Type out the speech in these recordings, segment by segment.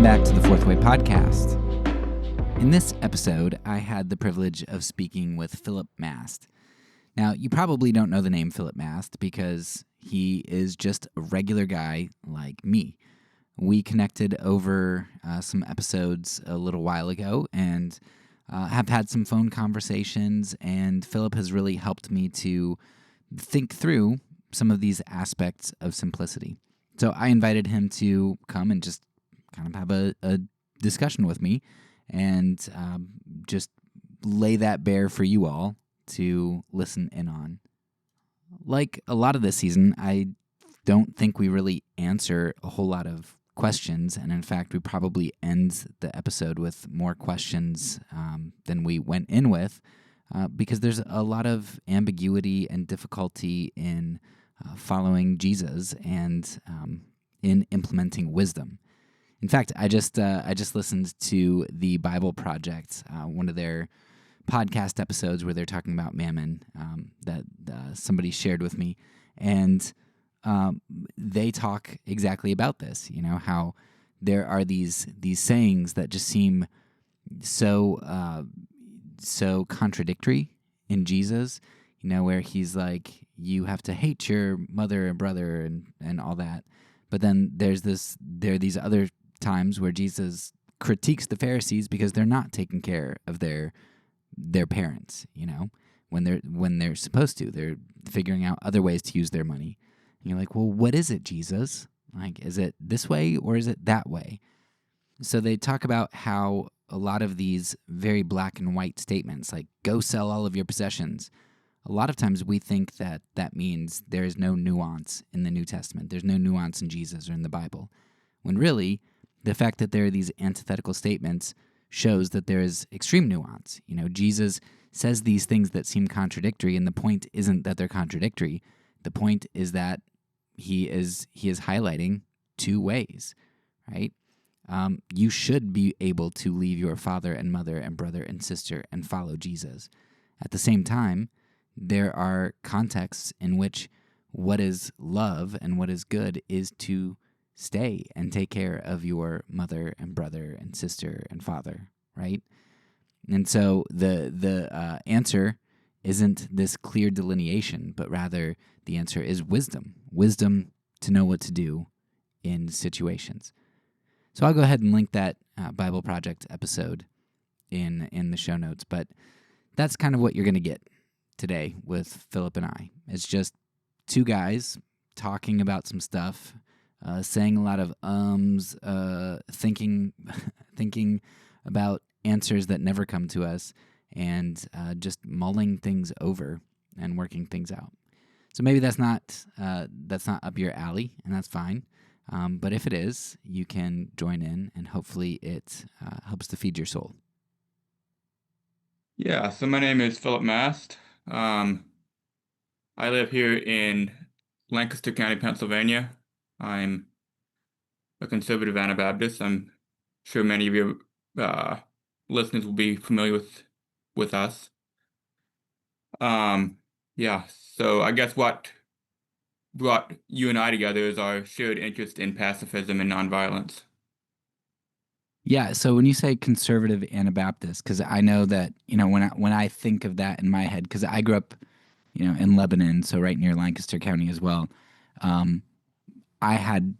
Welcome back to the Fourth Way Podcast. In this episode, I had the privilege of speaking with Phillip Mast. Now, you probably don't know the name Phillip Mast because he is just a regular guy like me. We connected over some episodes a little while ago and have had some phone conversations, and Phillip has really helped me to think through some of these aspects of simplicity. So I invited him to come and just kind of have a discussion with me and just lay that bare for you all to listen in on. Like a lot of this season, I don't think we really answer a whole lot of questions, and in fact, we probably end the episode with more questions than we went in with because there's a lot of ambiguity and difficulty in following Jesus and in implementing wisdom. In fact, I just listened to the Bible Project, one of their podcast episodes where they're talking about mammon that somebody shared with me, and they talk exactly about this. You know, how there are these sayings that just seem so contradictory in Jesus. You know, where he's like, you have to hate your mother and brother and all that, but then there are these other times where Jesus critiques the Pharisees because they're not taking care of their parents, you know, when they're supposed to. They're figuring out other ways to use their money. And you're like, well, what is it, Jesus? Like, is it this way or is it that way? So they talk about how a lot of these very black and white statements, like go sell all of your possessions, a lot of times we think that means there is no nuance in the New Testament. There's no nuance in Jesus or in the Bible. When really, the fact that there are these antithetical statements shows that there is extreme nuance. You know, Jesus says these things that seem contradictory, and the point isn't that they're contradictory. The point is that he is highlighting two ways, right? You should be able to leave your father and mother and brother and sister and follow Jesus. At the same time, there are contexts in which what is love and what is good is to stay and take care of your mother and brother and sister and father, right? And so the answer isn't this clear delineation, but rather the answer is wisdom to know what to do in situations. So I'll go ahead and link that Bible Project episode in the show notes, but that's kind of what you're going to get today with Phillip and I. It's just two guys talking about some stuff, saying a lot of thinking about answers that never come to us, and just mulling things over and working things out. So maybe that's not up your alley, and that's fine. But if it is, you can join in, and hopefully it helps to feed your soul. Yeah, so my name is Phillip Mast. I live here in Lancaster County, Pennsylvania. I'm a conservative Anabaptist. I'm sure many of your listeners will be familiar with us. Yeah, so I guess what brought you and I together is our shared interest in pacifism and nonviolence. Yeah, so when you say conservative Anabaptist, because I know that, you know, when I think of that in my head, because I grew up, you know, in Lebanon, so right near Lancaster County as well, I had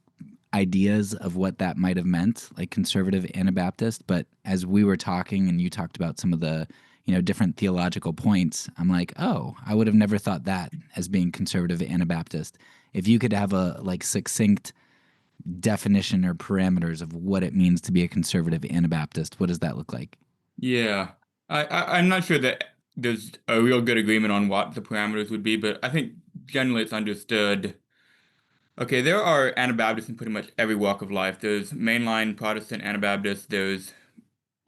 ideas of what that might have meant, like conservative Anabaptist. But as we were talking and you talked about some of the, you know, different theological points, I'm like, oh, I would have never thought that as being conservative Anabaptist. If you could have a like succinct definition or parameters of what it means to be a conservative Anabaptist, what does that look like? Yeah, I'm not sure that there's a real good agreement on what the parameters would be, but I think generally it's understood. Okay, there are Anabaptists in pretty much every walk of life. There's mainline Protestant Anabaptists, there's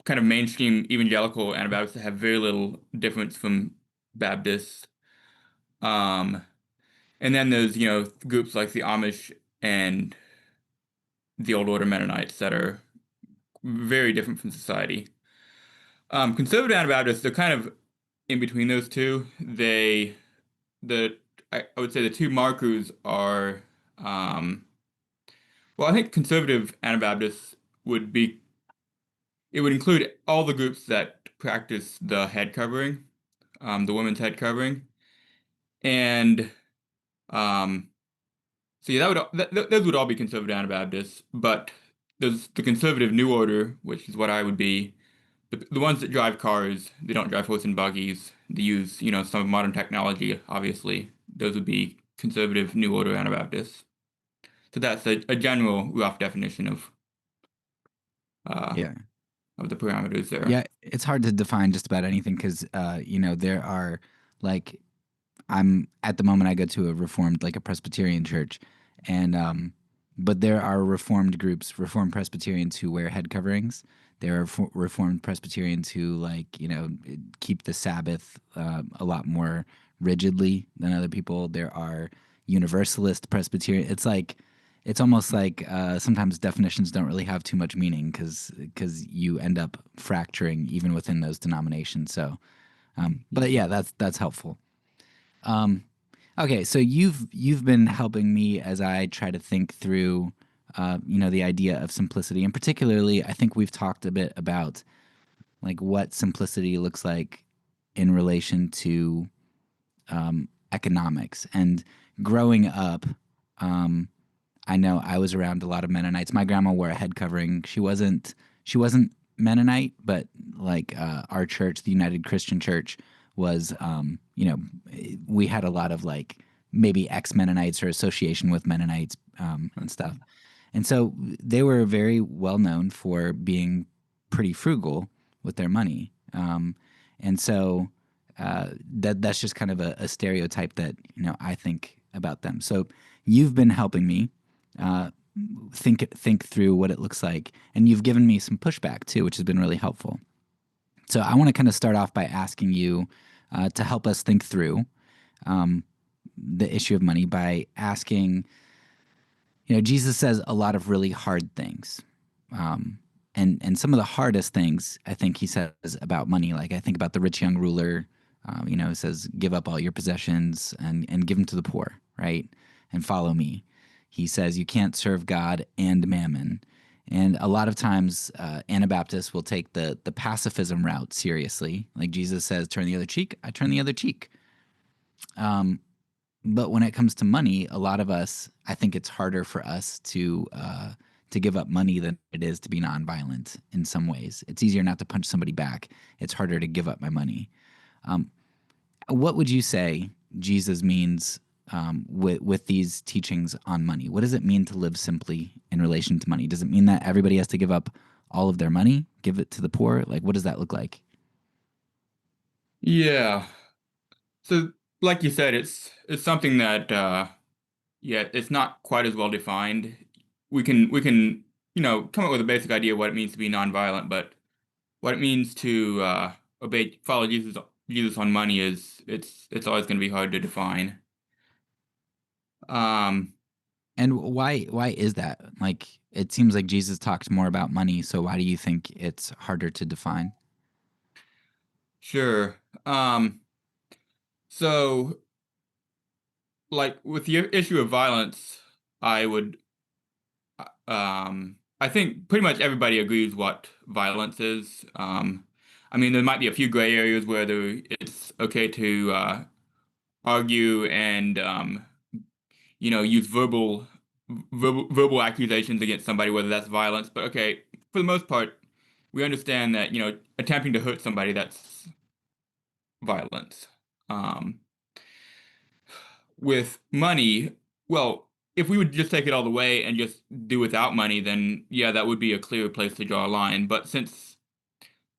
kind of mainstream evangelical Anabaptists that have very little difference from Baptists. Um, and then there's, groups like the Amish and the Old Order Mennonites that are very different from society. Conservative Anabaptists, they're kind of in between those two. The I would say the two markers are, well, I think conservative Anabaptists would be it would include all the groups that practice the head covering, the women's head covering, and um, so yeah, those would all be conservative Anabaptists. But there's the conservative New Order, which is what I would be. The ones that drive cars, they don't drive horse and buggies. They use, some modern technology, obviously. Those would be conservative New Order Anabaptists. So that's a general rough definition uh, Yeah. of the parameters there. Yeah, it's hard to define just about anything because there are like I'm at the moment I go to a reformed like a Presbyterian church, and but there are reformed groups, reformed Presbyterians who wear head coverings. There are reformed Presbyterians who keep the Sabbath a lot more rigidly than other people. There are Universalist Presbyterian. It's almost like sometimes definitions don't really have too much meaning because you end up fracturing even within those denominations. So, but yeah, that's helpful. Um, okay, so you've been helping me as I try to think through, the idea of simplicity, and particularly, I think we've talked a bit about like what simplicity looks like in relation to economics. And growing up, um, I know I was around a lot of Mennonites. My grandma wore a head covering. She wasn't Mennonite, but like our church, the United Christian Church, was we had a lot of like maybe ex Mennonites or association with Mennonites and stuff. And so they were very well known for being pretty frugal with their money. And so that's just kind of a stereotype that I think about them. So you've been helping me uh, think through what it looks like, and you've given me some pushback too, which has been really helpful. So I want to kind of start off by asking you to help us think through the issue of money by asking, Jesus says a lot of really hard things. And some of the hardest things I think he says about money, like I think about the rich young ruler, it says, give up all your possessions and give them to the poor, right? And follow me. He says you can't serve God and mammon. And a lot of times, Anabaptists will take the pacifism route seriously. Like Jesus says, turn the other cheek, I turn the other cheek. But when it comes to money, a lot of us, I think it's harder for us to give up money than it is to be nonviolent in some ways. It's easier not to punch somebody back. It's harder to give up my money. What would you say Jesus means with these teachings on money? What does it mean to live simply in relation to money? Does it mean that everybody has to give up all of their money, give it to the poor? Like, what does that look like? Yeah. So, like you said, it's something that yeah, it's not quite as well defined. We can come up with a basic idea of what it means to be nonviolent, but what it means to follow Jesus on money is it's always going to be hard to define. Um, And why is that? Like, it seems like Jesus talked more about money, so why do you think it's harder to define? sure. So like with the issue of violence, I would I think pretty much everybody agrees what violence is. I mean, there might be a few gray areas where it's okay to argue and use verbal accusations against somebody, whether that's violence. But okay, for the most part, we understand that attempting to hurt somebody, that's violence. Um, with money, well, if we would just take it all the way and just do without money, then yeah, that would be a clear place to draw a line. But since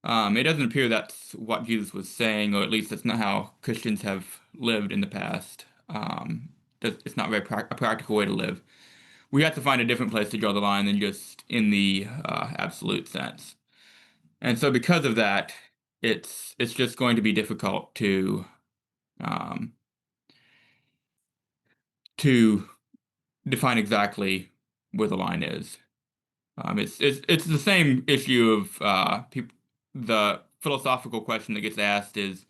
it doesn't appear that's what Jesus was saying, or at least that's not how Christians have lived in the past. It's not a practical way to live. We have to find a different place to draw the line than just in the absolute sense. And so, because of that, it's just going to be difficult um, to define exactly where the line is. It's the same issue of people. The philosophical question that gets asked is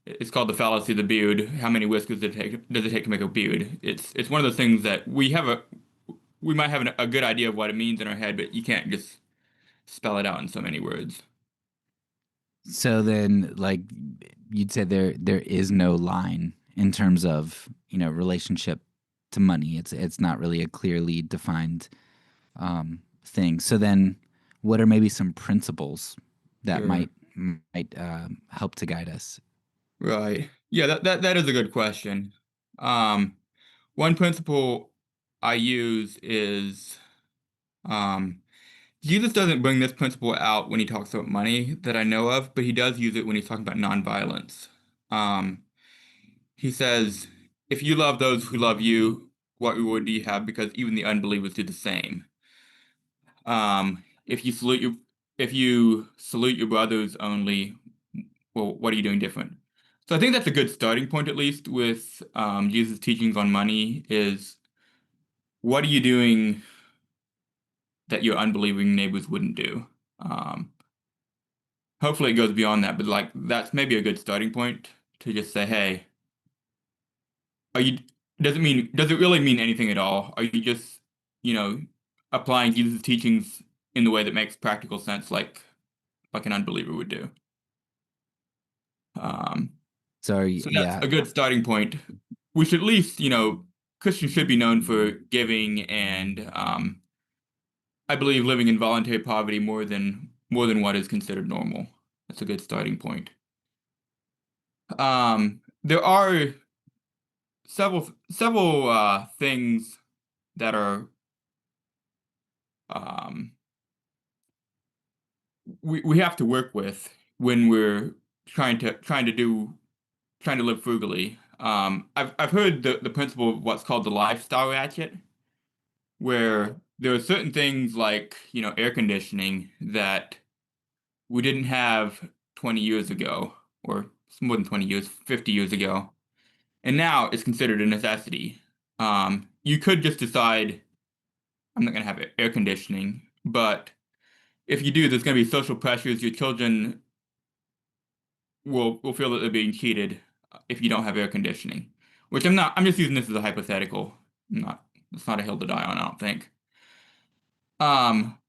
it's called the fallacy of the beard. How many whiskers does it take to make a beard? It's one of those things that we might have a good idea of what it means in our head, but you can't just spell it out in so many words. So then, like, you'd say there is no line in terms of relationship to money. It's not really a clearly defined thing. So then, what are maybe some principles that Sure. might help to guide us? Right. Yeah, that is a good question. Um, One principle I use is um, Jesus doesn't bring this principle out when he talks about money that I know of, but he does use it when he's talking about nonviolence. Um, he says, "If you love those who love you, what reward do you have? Because even the unbelievers do the same." If you salute your brothers only, well, what are you doing different? So I think that's a good starting point, at least with Jesus' teachings on money. Is what are you doing that your unbelieving neighbors wouldn't do? Um, Hopefully, it goes beyond that, but like that's maybe a good starting point to just say, hey, are you? Does it really mean anything at all? Are you just, you know, applying Jesus' teachings in the way that makes practical sense, like an unbeliever would do? Um, So so that's yeah, a good starting point. We should at least, Christians should be known for giving and I believe living in voluntary poverty more than what is considered normal. That's a good starting point. There are several things that are um, we have to work with when we're trying to live frugally. I've heard the principle of what's called the lifestyle ratchet, where there are certain things like, air conditioning that we didn't have 20 years ago, or it's more than 20 years, 50 years ago, and now it's considered a necessity. You could just decide, I'm not going to have air conditioning, but if you do, there's going to be social pressures. Your children will feel that they're being cheated if you don't have air conditioning, which I'm just using this as a hypothetical. It's not a hill to die on, I don't think.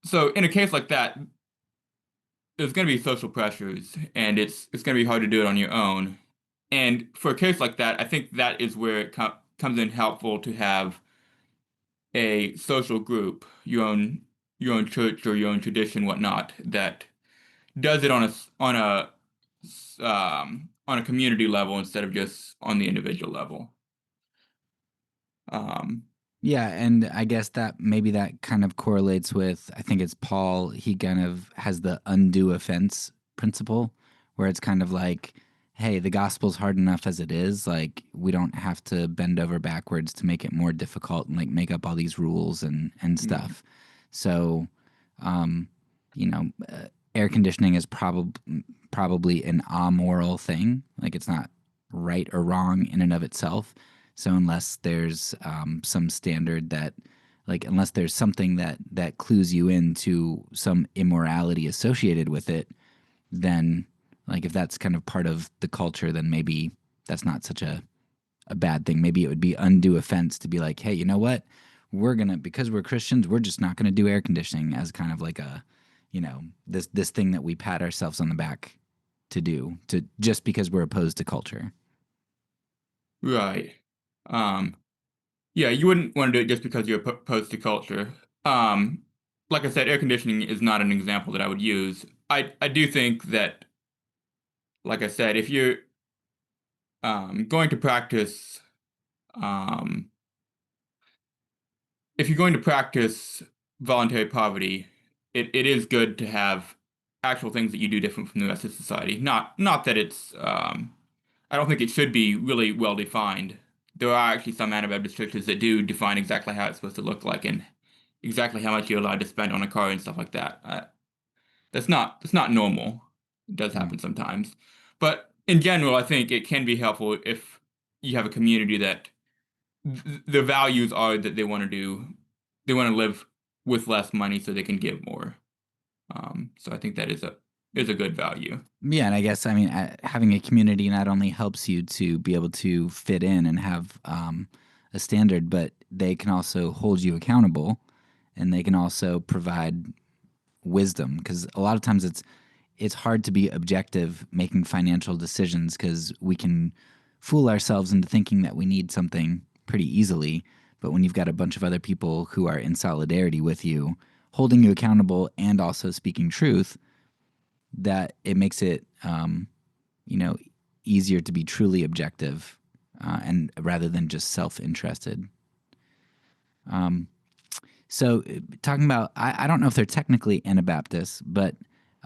So in a case like that, there's going to be social pressures, and it's going to be hard to do it on your own. And for a case like that, I think that is where it comes in helpful to have a social group, your own church or your own tradition, whatnot, that does it on a community level instead of just on the individual level. Um, yeah, and I guess that maybe that kind of correlates with, I think it's Paul. He kind of has the undue offense principle, where it's kind of like, hey, the gospel's hard enough as it is. Like, we don't have to bend over backwards to make it more difficult and like make up all these rules and right, stuff. So, um, you know, air conditioning is probably an amoral thing. Like, it's not right or wrong in and of itself. So unless there's some standard that, like, unless there's something that clues you into some immorality associated with it, then, like, if that's kind of part of the culture, then maybe that's not such a bad thing. Maybe it would be undue offense to be like, hey, you know what? Because we're Christians, we're just not gonna do air conditioning as kind of like a, this thing that we pat ourselves on the back to do, to just because we're opposed to culture. right. Um, yeah, you wouldn't want to do it just because you're opposed to culture. Um, like I said, air conditioning is not an example that I would use. I do think that, like I said, if you're going to practice, um, if you're going to practice voluntary poverty, it is good to have actual things that you do different from the rest of society. Not that I don't think it should be really well defined. There are actually some Anabaptist churches that do define exactly how it's supposed to look like and exactly how much you're allowed to spend on a car and stuff like that. That's not normal. It does Mm. happen sometimes, but in general, I think it can be helpful if you have a community that the values are that they want to live with less money so they can give more. So I think that is a good value. Yeah, and I guess I mean having a community not only helps you to be able to fit in and have a standard, but they can also hold you accountable, and they can also provide wisdom, because a lot of times it's hard to be objective making financial decisions because we can fool ourselves into thinking that we need something pretty easily. But when you've got a bunch of other people who are in solidarity with you, holding you accountable and also speaking truth, that it makes it you know easier to be truly objective and rather than just self-interested. So, talking about, I don't know if they're technically Anabaptists, but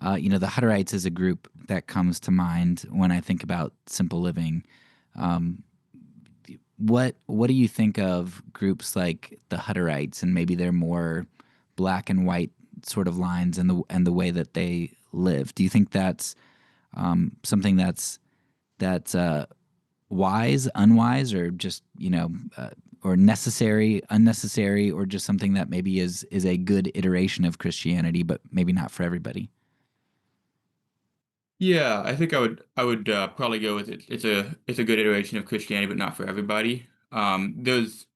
the Hutterites is a group that comes to mind when I think about simple living. What do you think of groups like the Hutterites and maybe their more black and white sort of lines and the way that they live? Do you think that's something that's wise, unwise, or just or necessary, unnecessary, or just something that maybe is a good iteration of Christianity, but maybe not for everybody? Yeah, I think I would probably go with it. It's a good iteration of Christianity, but not for everybody. There's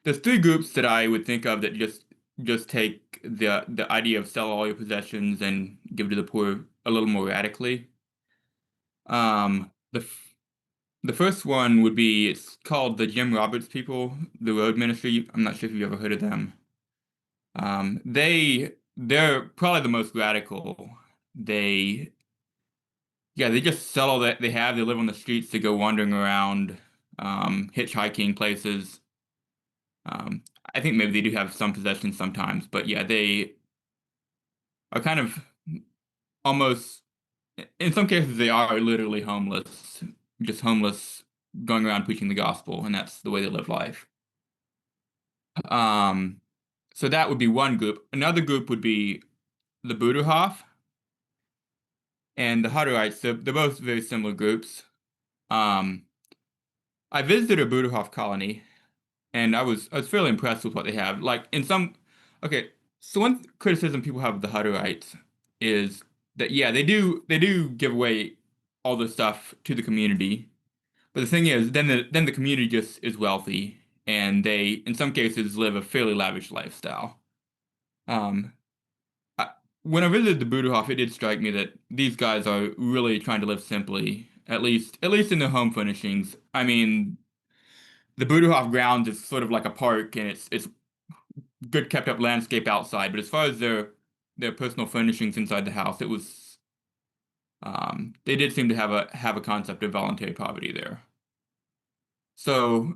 three groups that I would think of that just take the idea of sell all your possessions and give to the poor a little more radically. The first one would be, it's called the Jim Roberts people, the Road Ministry. I'm not sure if you've ever heard of them. They're probably the most radical. They Yeah, they just sell all that they have. They live on the streets. They go wandering around, hitchhiking places. Um, I think maybe they do have some possessions sometimes, but yeah, they are kind of almost, in some cases, they are literally homeless, just homeless, going around preaching the gospel, and that's the way they live life. Um, so that would be one group. Another group would be the Buderhof and the Hutterites. They're both very similar groups. Um, I visited a Buderhof colony, and I was fairly impressed with what they have. Like in some, okay, so one criticism people have of the Hutterites is that yeah, they do give away all the stuff to the community, but the thing is, then the community just is wealthy, and they in some cases live a fairly lavish lifestyle. Um, I, when I visited the Budenhof, it did strike me that these guys are really trying to live simply, at least in their home furnishings. I mean, the Budenhof grounds is sort of like a park, and it's good kept up landscape outside, but as far as their personal furnishings inside the house, it was they did seem to have a concept of voluntary poverty there. So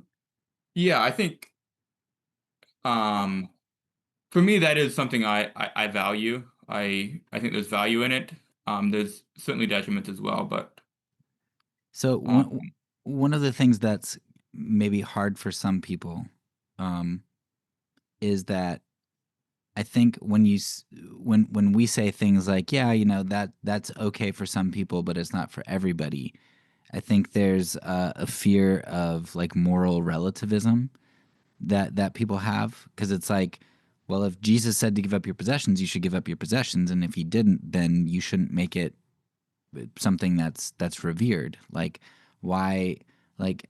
yeah, I think um for me that is something I value. I think there's value in it. There's certainly detriments as well, but So um one of the things that's maybe hard for some people um, is that I think when we say things like, yeah, that's okay for some people, but it's not for everybody. I think there's a fear of like moral relativism that people have, because it's like, well, if Jesus said to give up your possessions, you should give up your possessions, and if he didn't, then you shouldn't make it something that's revered. Like, why? Like,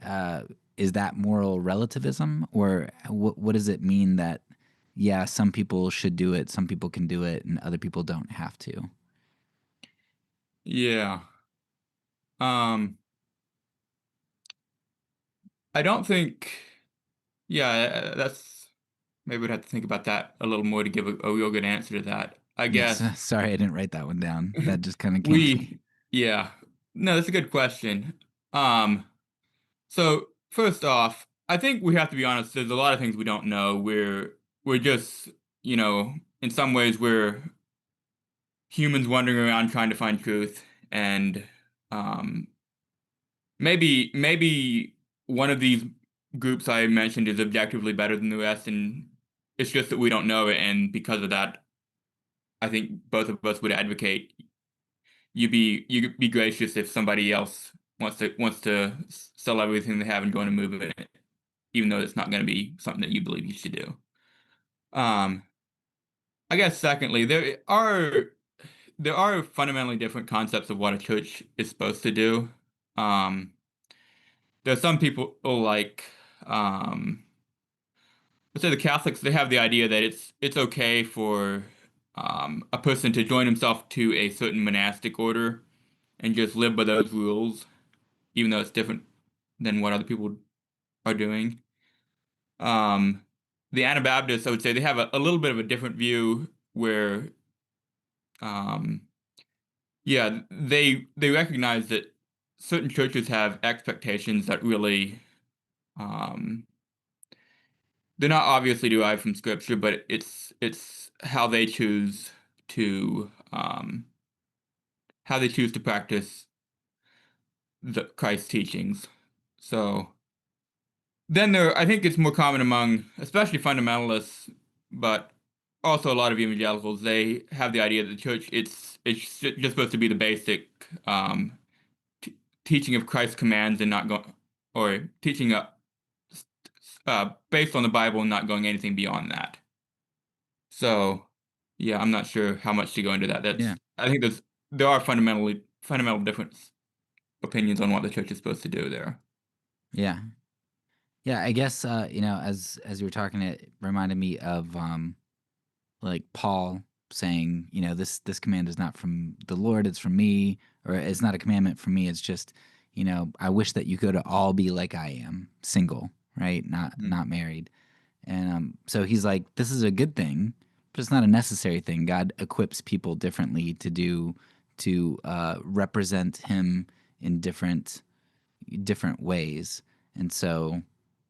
is that moral relativism, or what does it mean that yeah, some people should do it, some people can do it, and other people don't have to? yeah. Um I don't think yeah, that's maybe we'd have to think about that a little more to give a real good answer to that. I Yes. guess Sorry, I didn't write that one down. That just kind of came to me. we yeah. No, that's a good question. Um So first off, I think we have to be honest. There's a lot of things we don't know. We're just, in some ways we're humans wandering around trying to find truth, and um, maybe one of these groups I mentioned is objectively better than the rest, and it's just that we don't know it. And because of that, I think both of us would advocate you be gracious if somebody else wants to sell everything they have and go on a move it, even though it's not going to be something that you believe you should do. Um, I guess secondly, there are fundamentally different concepts of what a church is supposed to do. Um, there are some people like, um, let's say the Catholics, they have the idea that it's okay for a person to join himself to a certain monastic order and just live by those rules, even though it's different than what other people are doing. Um, the Anabaptists, I would say, they have a little bit of a different view where, um, yeah, they recognize that certain churches have expectations that really, um, they're not obviously derived from Scripture, but it's to how they choose to practice the Christ's teachings. So then I think it's more common among, especially fundamentalists, but also a lot of evangelicals. They have the idea that the church it's just supposed to be the basic t teaching of Christ's commands and not going or teaching based on the Bible and not going anything beyond that. So yeah, I'm not sure how much to go into that. Yeah. I think there are fundamental different opinions on what the church is supposed to do there. Yeah. Yeah, I guess as you were talking, it reminded me of like Paul saying, this command is not from the Lord, it's from me, or it's not a commandment from me. It's just, I wish that you could all be like I am, single, right? Mhm. Not married. And so he's like, this is a good thing, but it's not a necessary thing. God equips people differently to represent Him in different ways, and so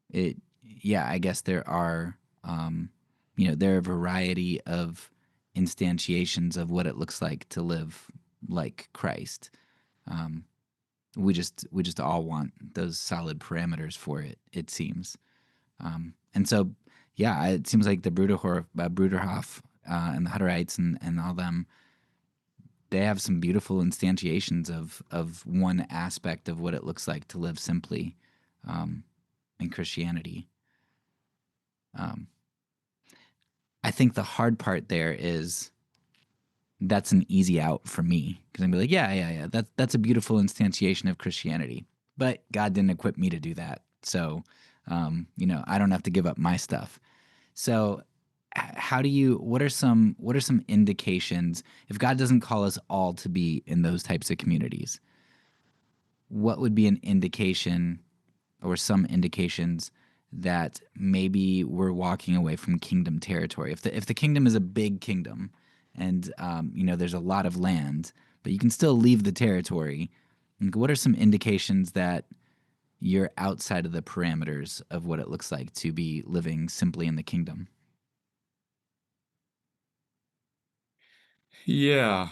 it yeah, I guess there are there are a variety of instantiations of what it looks like to live like Christ. Um, we just all want those solid parameters for it. It seems, and so yeah, it seems like the Bruderhof and the Hutterites and all them, they have some beautiful instantiations of one aspect of what it looks like to live simply um, in Christianity. Um, I think the hard part there is that's an easy out for me because I'm like, yeah. That's a beautiful instantiation of Christianity, but God didn't equip me to do that, so I don't have to give up my stuff. So, how do you? What are some indications if God doesn't call us all to be in those types of communities? What would be an indication or some indications that maybe we're walking away from kingdom territory? If the kingdom is a big kingdom, and there's a lot of land, but you can still leave the territory. Like, what are some indications that you're outside of the parameters of what it looks like to be living simply in the kingdom? Yeah.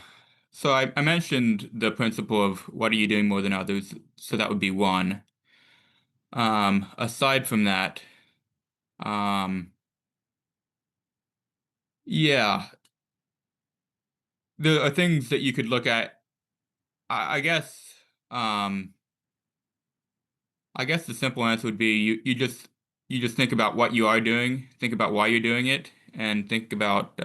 So I mentioned the principle of what are you doing more than others? So that would be one. Aside from that, um, yeah, there are things that you could look at. I guess, um, I guess the simple answer would be you just think about what you are doing, think about why you're doing it, and think about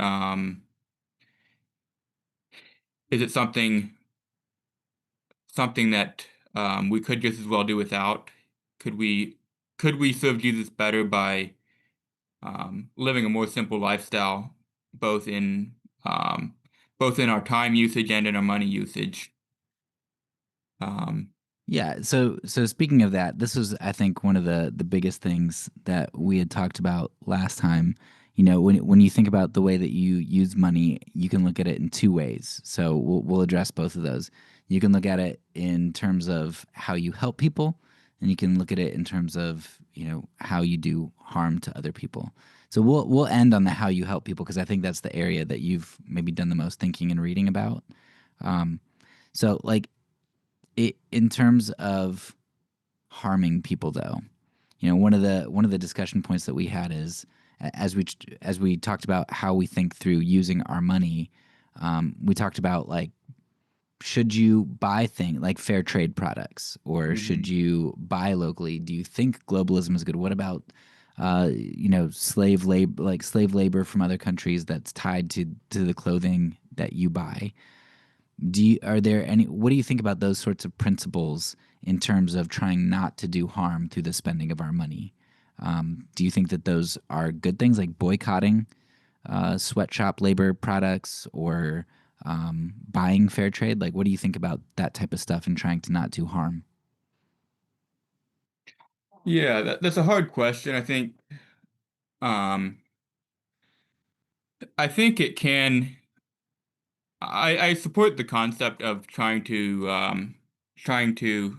is it something that we could just as well do without? Could we could we serve Jesus better by living a more simple lifestyle, both in um, both in our time usage and in our money usage. Um, Yeah. So speaking of that, this was, I think, one of the biggest things that we had talked about last time. When you think about the way that you use money, you can look at it in two ways. So we'll address both of those. You can look at it in terms of how you help people, and you can look at it in terms of how you do harm to other people. So we'll end on the how you help people because I think that's the area that you've maybe done the most thinking and reading about. Um, so like in terms of harming people, though, one of the discussion points that we had is as we talked about how we think through using our money. We talked about, like, should you buy things like fair trade products, or should mhm. you buy locally? Do you think globalism is good? What about slave labor from other countries that's tied to the clothing that you buy? Are there any, what do you think about those sorts of principles in terms of trying not to do harm through the spending of our money? Do you think that those are good things, like boycotting sweatshop labor products or buying fair trade? Like, what do you think about that type of stuff and trying to not do harm? Yeah, that's a hard question. Um, I think it can. I support the concept of trying to trying to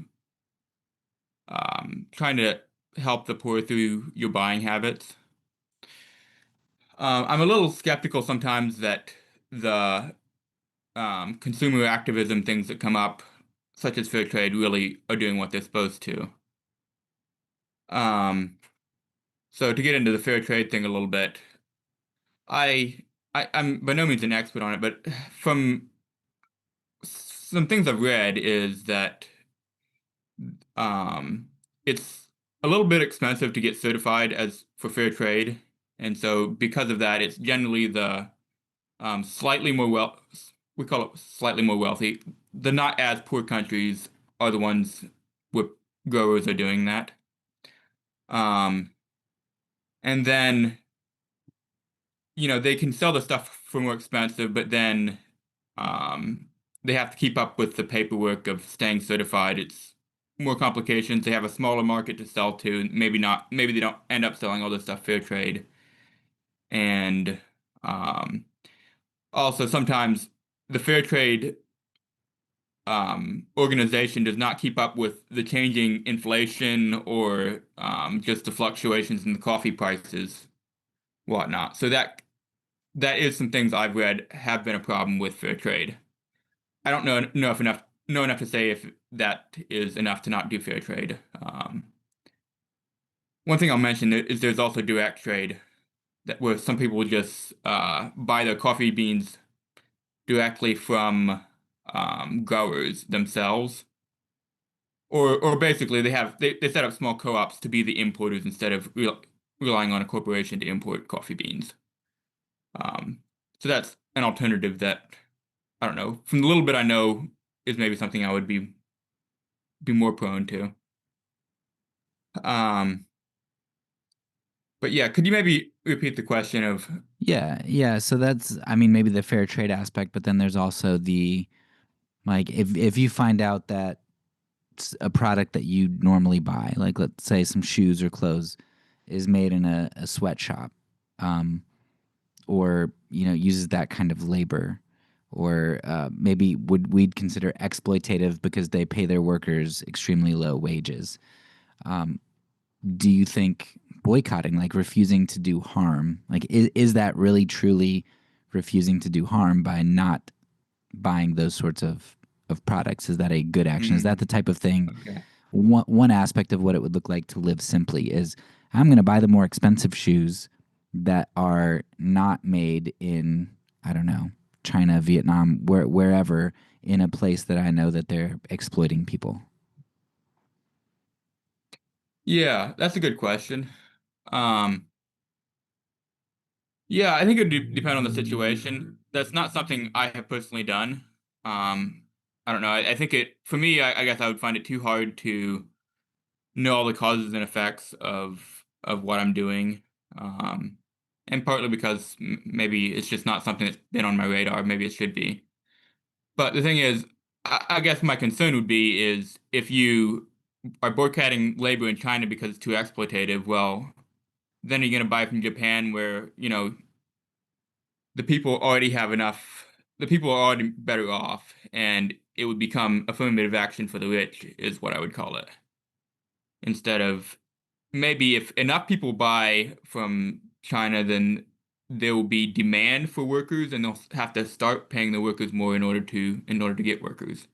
help the poor through your buying habits. I'm a little skeptical sometimes that the consumer activism things that come up, such as fair trade, really are doing what they're supposed to. Um, so to get into the fair trade thing a little bit, I, I'm by no means an expert on it, but from some things I've read is that um, it's a little bit expensive to get certified as for fair trade, and so because of that, it's generally the slightly more we call it slightly more wealthy. The not as poor countries are the ones where growers are doing that. Um, and then, they can sell the stuff for more expensive, but then um, they have to keep up with the paperwork of staying certified. It's more complications. They have a smaller market to sell to. Maybe they don't end up selling all this stuff fair trade. And um, also sometimes the fair trade organization does not keep up with the changing inflation or just the fluctuations in the coffee prices, whatnot. So that is some things I've read have been a problem with fair trade. I don't know enough to say if that is enough to not do fair trade. One thing I'll mention is there's also direct trade where some people will just buy their coffee beans directly from growers themselves. Or basically they set up small co-ops to be the importers instead of relying on a corporation to import coffee beans. Um, so that's an alternative that I don't know. From the little bit I know, is maybe something I would be more prone to. Um, but yeah, could you maybe repeat the question of? Yeah, yeah. So that's, I mean, maybe the fair trade aspect, but then there's also the like, if you find out that a product that you normally buy, like let's say some shoes or clothes, is made in a sweatshop, um, or uses that kind of labor, or maybe we'd consider exploitative because they pay their workers extremely low wages. Do you think boycotting, like refusing to do harm, like is that really truly refusing to do harm by not buying those sorts of products? Is that a good action? Is that Hmm, the type of thing? okay. One aspect of what it would look like to live simply is I'm going to buy the more expensive shoes that are not made in, I don't know, China, Vietnam, wherever, in a place that I know that they're exploiting people. Yeah, that's a good question. Um, yeah, I think it would depend on the situation. That's not something I have personally done. Um, I don't know. I think for me, I guess I would find it too hard to know all the causes and effects of what I'm doing. Um, and partly because maybe it's just not something that's been on my radar. Maybe it should be. But the thing is, I guess my concern would be is if you are boycotting labor in China because it's too exploitative, well, then you're going to buy from Japan where, the people already have enough, the people are already better off, and it would become affirmative action for the rich, is what I would call it. Instead of maybe if enough people buy from China, then there will be demand for workers, and they'll have to start paying the workers more in order to get workers.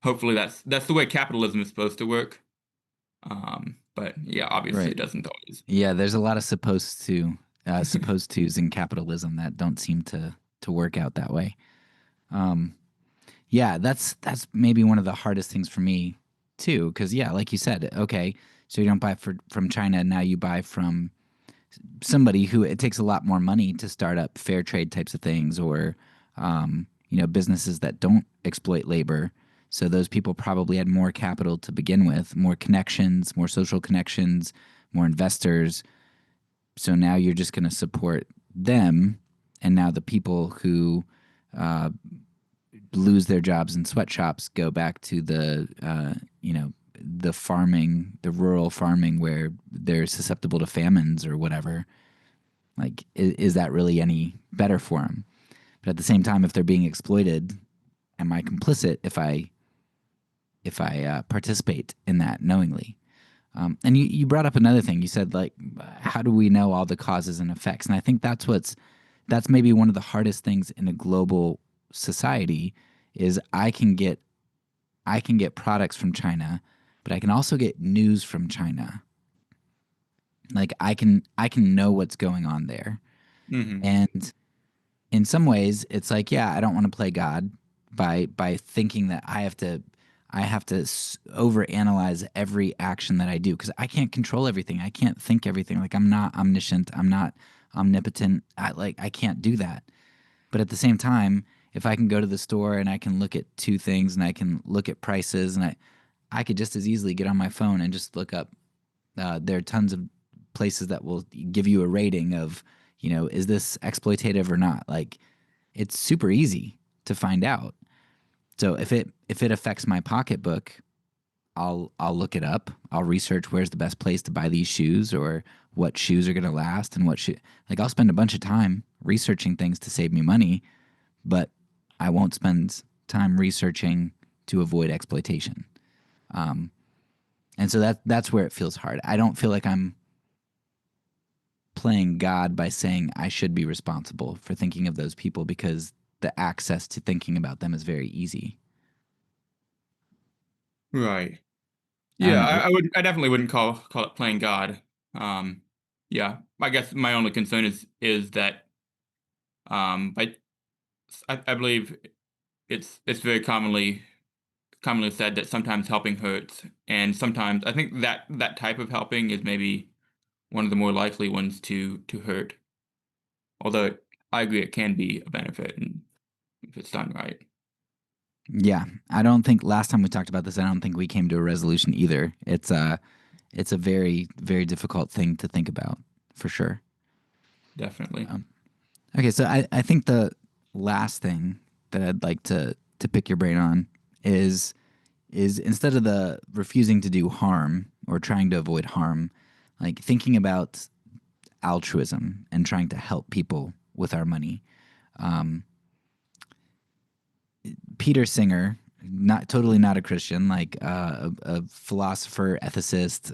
Hopefully that's the way capitalism is supposed to work. But yeah, obviously Right. it doesn't always. Yeah, there's a lot of supposed tos in capitalism that don't seem to work out that way. Um, yeah, that's maybe one of the hardest things for me too, because yeah, like you said, okay, so you don't buy from China, now you buy from somebody who it takes a lot more money to start up fair trade types of things, or businesses that don't exploit labor. So those people probably had more capital to begin with, more connections, more social connections, more investors. So now you're just going to support them, and now the people who uh, lose their jobs in sweatshops go back to the farming, the rural farming where they're susceptible to famines or whatever. Like, is that really any better for them? But at the same time, if they're being exploited, am I complicit if I participate in that knowingly? And you brought up another thing. You said, like, how do we know all the causes and effects? And I think that's maybe one of the hardest things in a global society is I can get products from China, but I can also get news from China. Like, I can know what's going on there. Hmm. And in some ways it's like, yeah, I don't want to play God by thinking that I have to overanalyze every action that I do because I can't control everything. I can't think everything. Like, I'm not omniscient. I'm not omnipotent. I can't do that. But at the same time, if I can go to the store and I can look at two things and I can look at prices and I could just as easily get on my phone and just look up. There are tons of places that will give you a rating of, is this exploitative or not? Like, it's super easy to find out. So if it affects my pocketbook, I'll look it up. I'll research where's the best place to buy these shoes or what shoes are going to last and what shoe. Like, I'll spend a bunch of time researching things to save me money, but I won't spend time researching to avoid exploitation. And so that's where it feels hard. I don't feel like I'm playing God by saying I should be responsible for thinking of those people because the access to thinking about them is very easy. Right. I don't Yeah, know. I definitely wouldn't call it playing God. Um, yeah, I guess my only concern is that I I believe it's very commonly said that sometimes helping hurts, and sometimes I think that that type of helping is maybe one of the more likely ones to hurt. Although I agree it can be a benefit and if it's done right. Yeah, I don't think last time we talked about this, I don't think we came to a resolution either. It's a very very difficult thing to think about for sure. Definitely. Okay, so I think the last thing that I'd like to pick your brain on is is instead of the refusing to do harm or trying to avoid harm, like thinking about altruism and trying to help people with our money. Peter Singer, not totally not a Christian, like a philosopher, ethicist,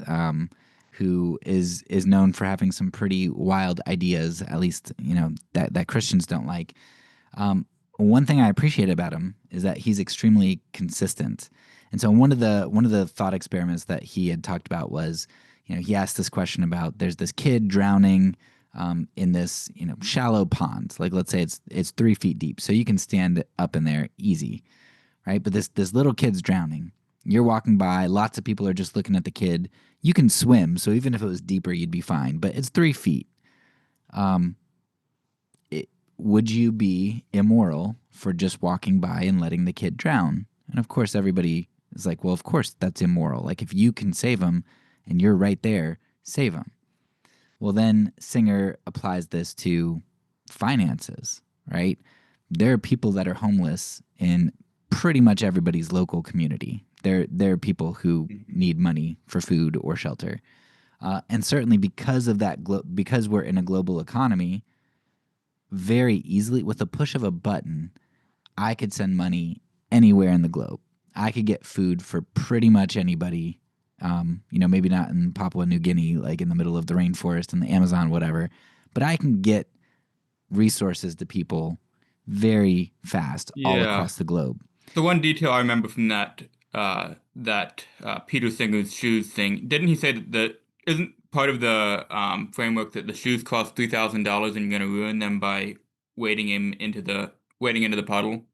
who is known for having some pretty wild ideas, at least that Christians don't like. One thing I appreciate about him is that he's extremely consistent. And so one of the thought experiments that he had talked about was, he asked this question about there's this kid drowning in this shallow pond. Like, let's say it's 3 feet deep, so you can stand up in there easy, right? But this little kid's drowning. You're walking by, lots of people are just looking at the kid. You can swim, so even if it was deeper, you'd be fine. But it's 3 feet. Would you be immoral for just walking by and letting the kid drown? And of course, everybody is like, well, of course, that's immoral. Like, if you can save him and you're right there, save him. Well, then Singer applies this to finances, right? There are people that are homeless in pretty much everybody's local community. There are people who Mhm. need money for food or shelter. And certainly because of that, because we're in a global economy, very easily, with a push of a button, I could send money anywhere in the globe. I could get food for pretty much anybody. Maybe not in Papua New Guinea, like in the middle of the rainforest and the Amazon, whatever, but I can get resources to people very fast all Yeah. across the globe. The one detail I remember from that Peter Singer's shoes thing, didn't he say that the isn't part of the framework that the shoes cost $3,000 and you're gonna ruin them by wading into the puddle?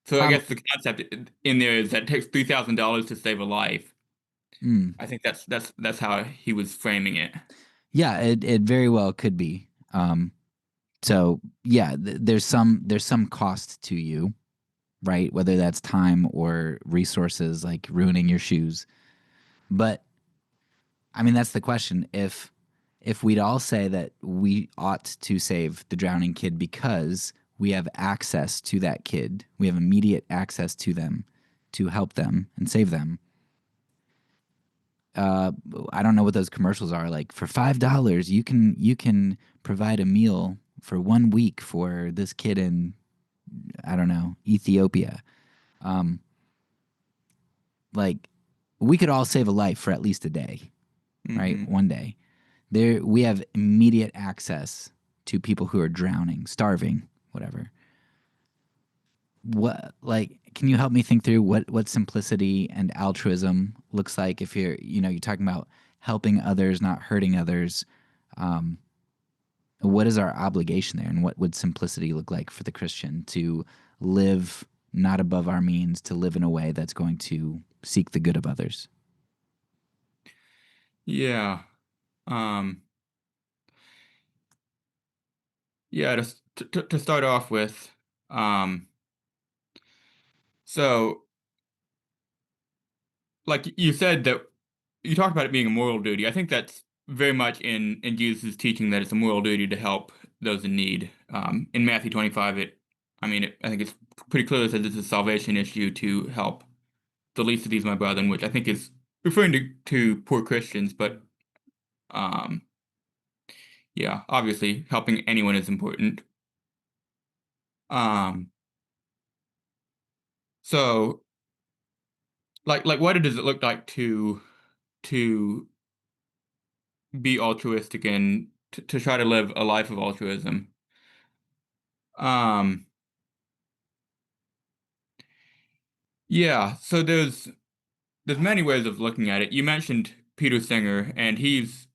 So I Um, guess the concept in there is that it takes $3,000 to save a life. mm, I think that's how he was framing it. yeah, it very well could be. So yeah, there's some cost to you, right? Whether that's time or resources, like ruining your shoes. But I mean, that's the question. if we'd all say that we ought to save the drowning kid because we have access to that kid, we have immediate access to them to help them and save them. Uh, I don't know what those commercials are like. For $5, you can provide a meal for 1 week for this kid in, I don't know, Ethiopia. Um, like we could all save a life for at least a day, right? Hmm. One day. There we have immediate access to people who are drowning, starving, whatever. What like can you help me think through what simplicity and altruism looks like if you're talking about helping others, not hurting others? Um, what is our obligation there, and what would simplicity look like for the Christian to live not above our means, to live in a way that's going to seek the good of others? Yeah. Um, yeah, to start off with, um, so like you said that you talked about it being a moral duty. I think that's very much in Jesus' teaching that it's a moral duty to help those in need. In Matthew 25, I think it's pretty clear that it's a salvation issue to help the least of these, my brethren, which I think is referring to poor Christians, but um, yeah, obviously helping anyone is important. Um, so like what does it look like to be altruistic and to try to live a life of altruism? Um, yeah, so there's many ways of looking at it. You mentioned Peter Singer, and he's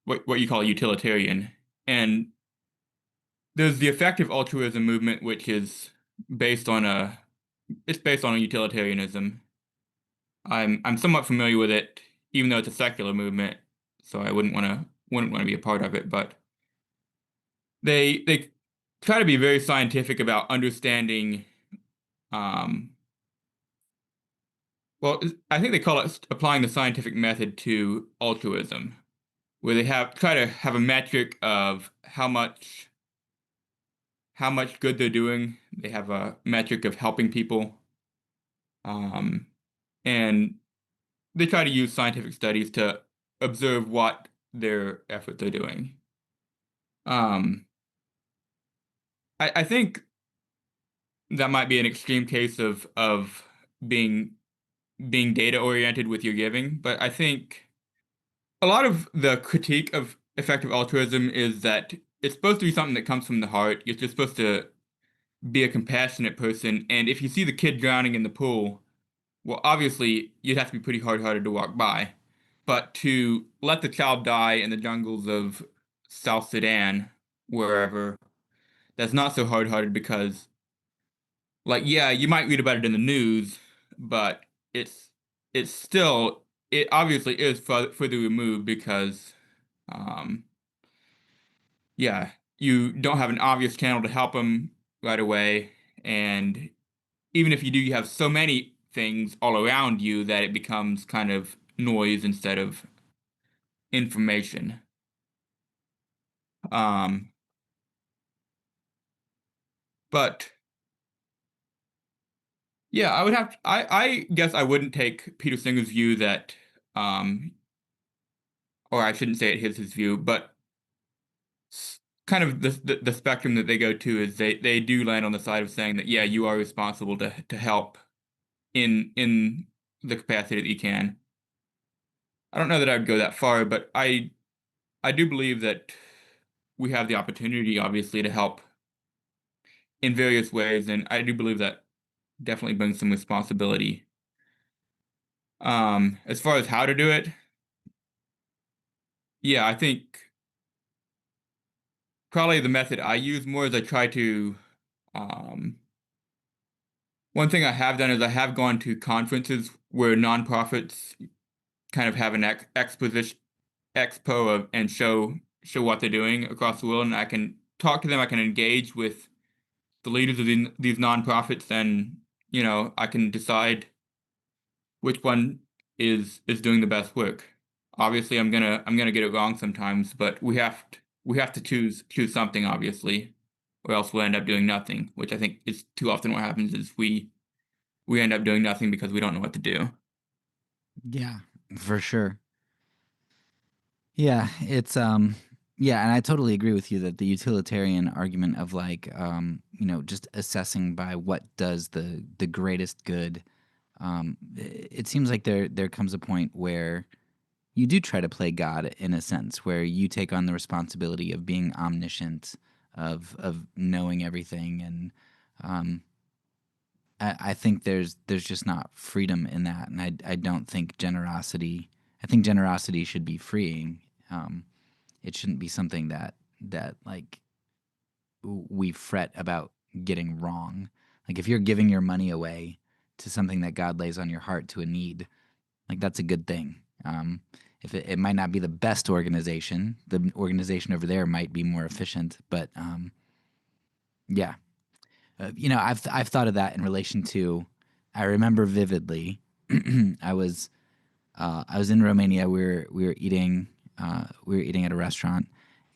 what you call a utilitarian. And there's the effective altruism movement, which is based on a it's based on a utilitarianism. I'm somewhat familiar with it, even though it's a secular movement, so I wouldn't want to be a part of it. But they try to be very scientific about understanding. Um, I think they call it applying the scientific method to altruism, where they have try to have a metric of how much good they're doing. They have a metric of helping people, um, and they try to use scientific studies to observe what their efforts are doing. Um, I think that might be an extreme case of being being data oriented with your giving, but I think a lot of the critique of effective altruism is that it's supposed to be something that comes from the heart. You're just supposed to be a compassionate person, and if you see the kid drowning in the pool, well, obviously you'd have to be pretty hard-hearted to walk by. But to let the child die in the jungles of South Sudan, wherever, that's not so hard-hearted because, like, yeah, you might read about it in the news, but it's it's still it obviously is further removed because, um, yeah, you don't have an obvious channel to help them right away, and even if you do, you have so many things all around you that it becomes kind of noise instead of information. Um, but yeah, I guess I wouldn't take Peter Singer's view that, um, or I shouldn't say it his view, but kind of the spectrum that they go to is they do land on the side of saying that, yeah, you are responsible to help in the capacity that you can. I don't know that I would go that far, but I do believe that we have the opportunity, obviously, to help in various ways, and I do believe that definitely brings some responsibility. As far as how to do it, yeah, I think probably the method I use more is I try to, um, one thing I have done is I have gone to conferences where nonprofits kind of have an exposition expo and show what they're doing across the world, and I can talk to them. I can engage with the leaders of these nonprofits, and I can decide which one is doing the best work. Obviously, I'm gonna get it wrong sometimes, but we have to choose something, obviously, or else we'll end up doing nothing, which I think is too often what happens is we end up doing nothing because we don't know what to do. Yeah, for sure. Yeah, it's yeah, and I totally agree with you that the utilitarian argument of like just assessing by what does the greatest good, it seems like there comes a point where you do try to play God in a sense where you take on the responsibility of being omniscient, of knowing everything, and um, I think there's just not freedom in that, and I don't think generosity. I think generosity should be freeing. It shouldn't be something that like we fret about getting wrong. Like if you're giving your money away to something that God lays on your heart to a need, like that's a good thing. If it might not be the best organization, the organization over there might be more efficient, but yeah, I've thought of that in relation to. I remember vividly. I was I was in Romania. We were eating at a restaurant,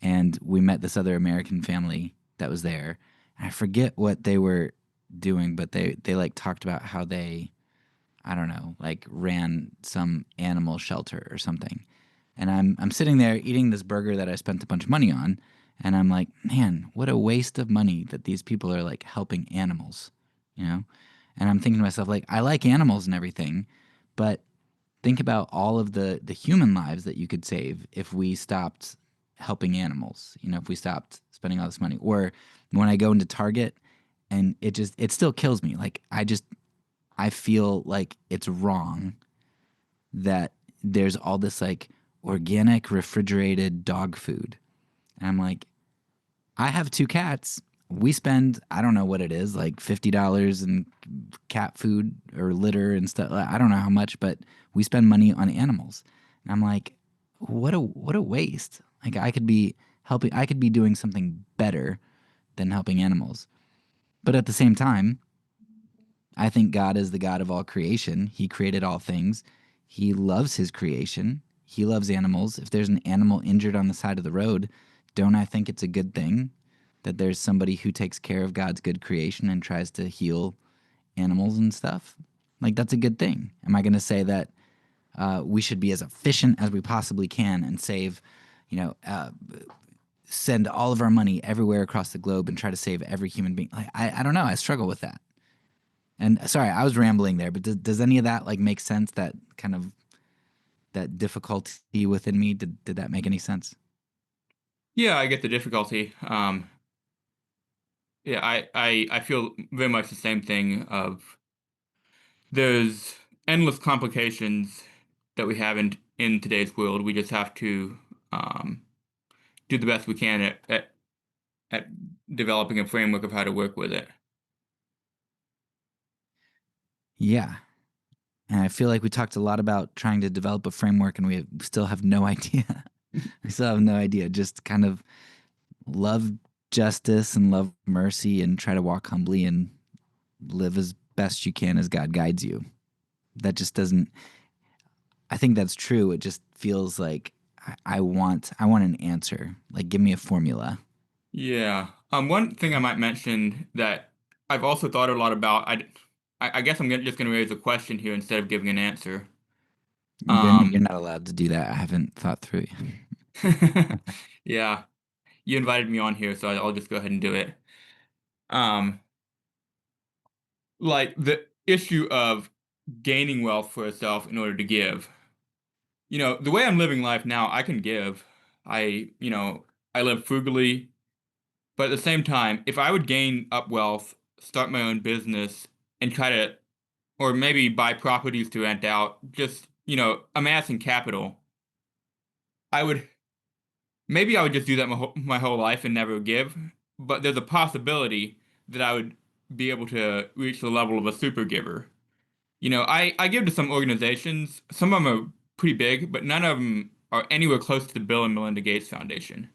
and we met this other American family that was there. And I forget what they were doing, but they like talked about how they, I don't know, like ran some animal shelter or something. And I'm sitting there eating this burger that I spent a bunch of money on, and I'm like, man, what a waste of money that these people are like helping animals, you know? And I'm thinking to myself, like, I like animals and everything, but think about all of the human lives that you could save if we stopped helping animals. If we stopped spending all this money. Or when I go into Target and it still kills me. Like I feel like it's wrong that there's all this like organic refrigerated dog food. And I'm like, I have two cats. We spend, I don't know what it is, like $50 in cat food or litter and stuff. I don't know how much, but we spend money on animals. And I'm like, what a waste. Like I could be doing something better than helping animals. But at the same time, I think God is the God of all creation. He created all things. He loves his creation. He loves animals. If there's an animal injured on the side of the road, don't I think it's a good thing that there's somebody who takes care of God's good creation and tries to heal animals and stuff? Like, that's a good thing. Am I going to say that we should be as efficient as we possibly can and save, you know, uh, send all of our money everywhere across the globe and try to save every human being? Like, I don't know. I struggle with that. And sorry, I was rambling there, but does any of that like make sense? That kind of that difficulty within me, did that make any sense? Yeah, I get the difficulty. Yeah, I feel very much the same thing of there's endless complications that we have in today's world. We just have to um, do the best we can at developing a framework of how to work with it. Yeah, and I feel like we talked a lot about trying to develop a framework, and we still have no idea. We still have no idea. Just kind of love justice and love mercy, and try to walk humbly and live as best you can as God guides you. That just doesn't. I think that's true. It just feels like I want an answer. Like give me a formula. Yeah. One thing I might mention that I've also thought a lot about, I guess just gonna raise a question here instead of giving an answer. You're Um, not allowed to do that. I haven't thought through it. yeah, you invited me on here, so I'll just go ahead and do it. Um, like the issue of gaining wealth for yourself in order to give. The way I'm living life now, I can give. I live frugally, but at the same time, if I would gain up wealth, start my own business, and try to, or maybe buy properties to rent out, just, amassing capital, I would, maybe I would just do that my whole life and never give. But there's a possibility that I would be able to reach the level of a super giver. I give to some organizations. Some of them are pretty big, but none of them are anywhere close to the Bill and Melinda Gates Foundation.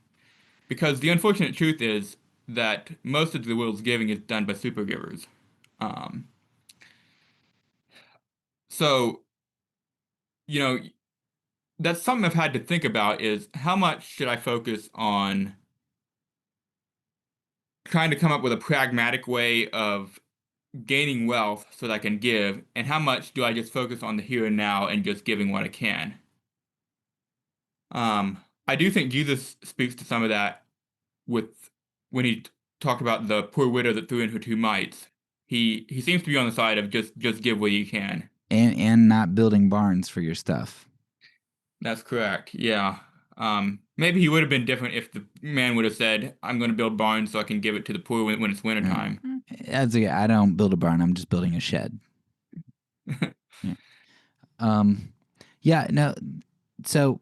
Because the unfortunate truth is that most of the world's giving is done by super givers. Um, so, you know, that's something I've had to think about is how much should I focus on trying to come up with a pragmatic way of gaining wealth so that I can give, and how much do I just focus on the here and now and just giving what I can? I do think Jesus speaks to some of that with when he talked about the poor widow that threw in her two mites. He seems to be on the side of just give what you can. And not building barns for your stuff. That's correct. Yeah. Maybe he would have been different if the man would have said, "I'm going to build barns so I can give it to the poor when it's Right. wintertime." I don't build a barn. I'm just building a shed. Yeah. Um, yeah. No. So,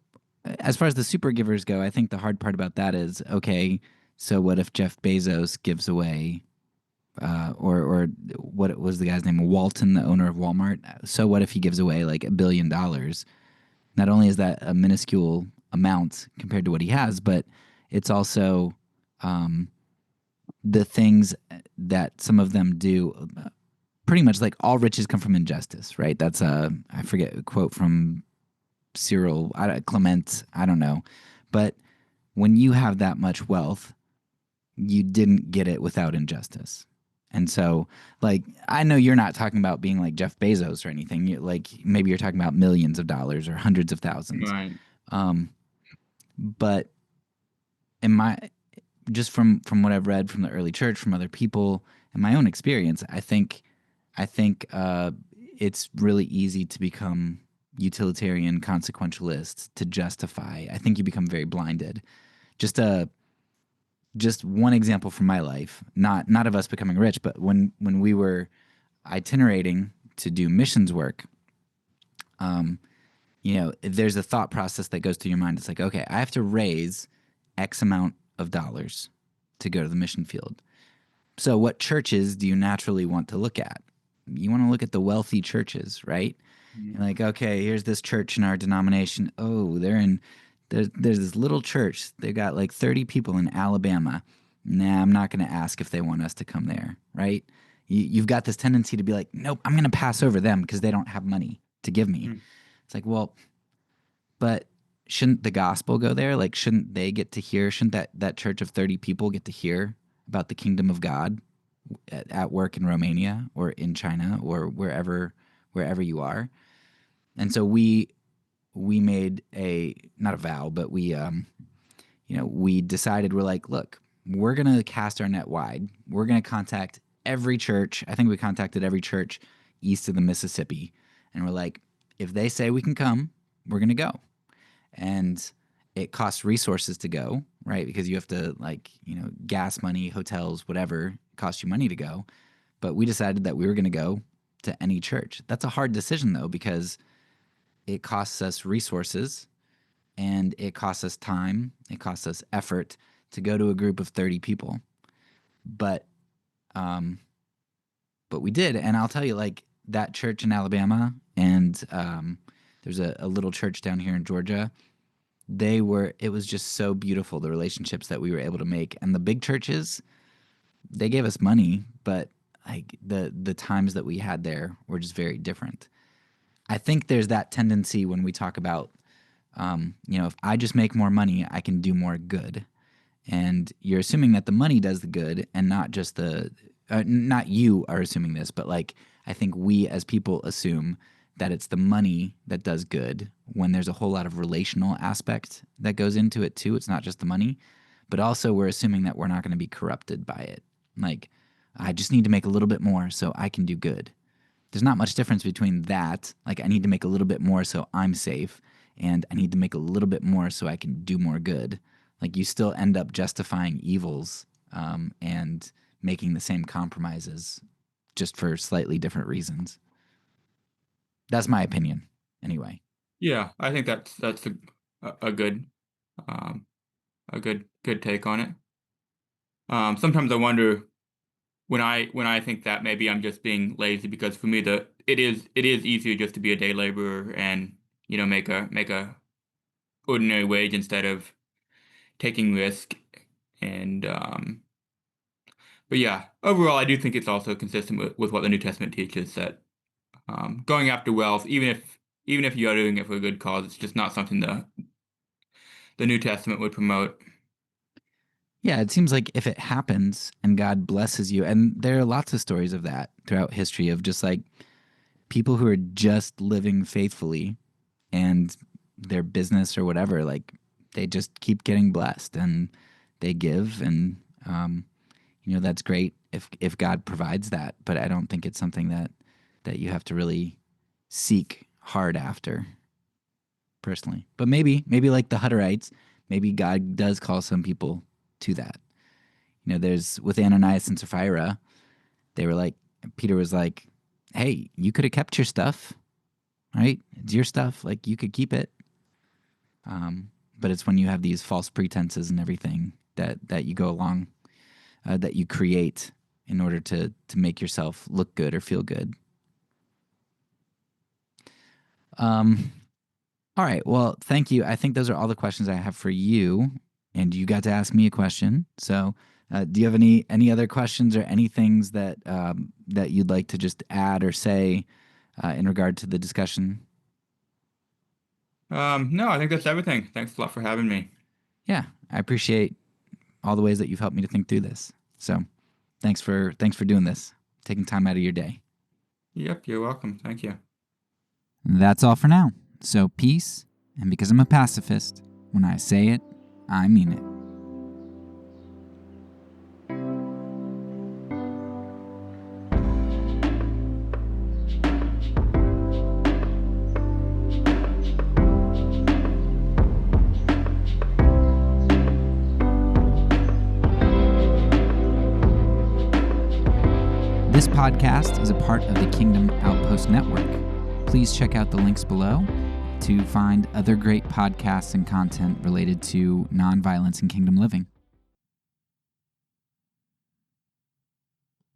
as far as the super givers go, I think the hard part about that is okay. So, what if Jeff Bezos gives away, or what was the guy's name? Walton, the owner of Walmart. So, what if he gives away like $1 billion? Not only is that a minuscule amount compared to what he has, but it's also um, the things that some of them do. Pretty much like all riches come from injustice, right? That's a I forget a quote from Cyril Clement. I don't know, but when you have that much wealth, you didn't get it without injustice. And so, like, I know you're not talking about being like Jeff Bezos or anything. Like, maybe you're talking about millions of dollars or hundreds of thousands. Right. Um, but in my just from what I've read from the early church, from other people, and my own experience, I think it's really easy to become utilitarian consequentialist to justify. I think you become very blinded. Just a just one example from my life, not of us becoming rich, but when we were itinerating to do missions work, um, there's a thought process that goes through your mind. It's like, okay, I have to raise X amount of dollars to go to the mission field. So, what churches do you naturally want to look at? You want to look at the wealthy churches, right? You're like, okay, here's this church in our denomination. Oh, there's this little church. They got like 30 people in Alabama. Nah, I'm not going to ask if they want us to come there, right? You've got this tendency to be like, nope, I'm going to pass over them because they don't have money to give me. Mm. It's like, well, but shouldn't the gospel go there? Like, shouldn't they get to hear? Shouldn't that church of 30 people get to hear about the kingdom of God at work in Romania or in China or wherever you are? And so we made a not a vow, but we decided we're like, look, we're gonna cast our net wide. We're gonna contact every church. I think we contacted every church east of the Mississippi, and we're like, if they say we can come, we're gonna go. And it costs resources to go, right? Because you have to gas money, hotels, whatever, it costs you money to go. But we decided that we were gonna go to any church. That's a hard decision though, because it costs us resources and it costs us time, it costs us effort to go to a group of 30 people. But um but we did, and I'll tell you, like, that church in Alabama and there's a little church down here in Georgia. It was just so beautiful, the relationships that we were able to make. And the big churches, they gave us money, but like the times that we had there were just very different. I think there's that tendency when we talk about if I just make more money, I can do more good. And you're assuming that the money does the good and not just not you are assuming this, but like I think we as people assume that it's the money that does good when there's a whole lot of relational aspect that goes into it too. It's not just the money, but also we're assuming that we're not going to be corrupted by it. Like, I just need to make a little bit more so I can do good. There's not much difference between that, like I need to make a little bit more so I'm safe, and I need to make a little bit more so I can do more good. Like, you still end up justifying evils and making the same compromises just for slightly different reasons. That's my opinion, anyway. Yeah, I think that's a good um good take on it. Sometimes I wonder when I think that maybe I'm just being lazy because for me it is easier just to be a day laborer and make a ordinary wage instead of taking risk and but yeah, overall I do think it's also consistent with what the New Testament teaches that going after wealth, even if you are doing it for a good cause, it's just not something the New Testament would promote. Yeah, it seems like if it happens and God blesses you, and there are lots of stories of that throughout history of just like people who are just living faithfully and their business or whatever, like they just keep getting blessed and they give, and that's great if God provides that. But I don't think it's something that you have to really seek hard after, personally. But maybe like the Hutterites, maybe God does call some people to that. There's with Ananias and Sapphira, they were like, Peter was like, hey, you could have kept your stuff, right? It's your stuff. Like, you could keep it. But it's when you have these false pretenses and everything that you go along, that you create in order to make yourself look good or feel good. All right. Well, thank you. I think those are all the questions I have for you. And you got to ask me a question. So do you have any other questions or any things that that you'd like to just add or say in regard to the discussion? No, I think that's everything. Thanks a lot for having me. Yeah, I appreciate all the ways that you've helped me to think through this. So thanks for doing this, taking time out of your day. Yep, you're welcome. Thank you. That's all for now. So peace, and because I'm a pacifist, when I say it, I mean it. This podcast is a part of the Kingdom Outpost Network. Please check out the links below to find other great podcasts and content related to nonviolence and kingdom living.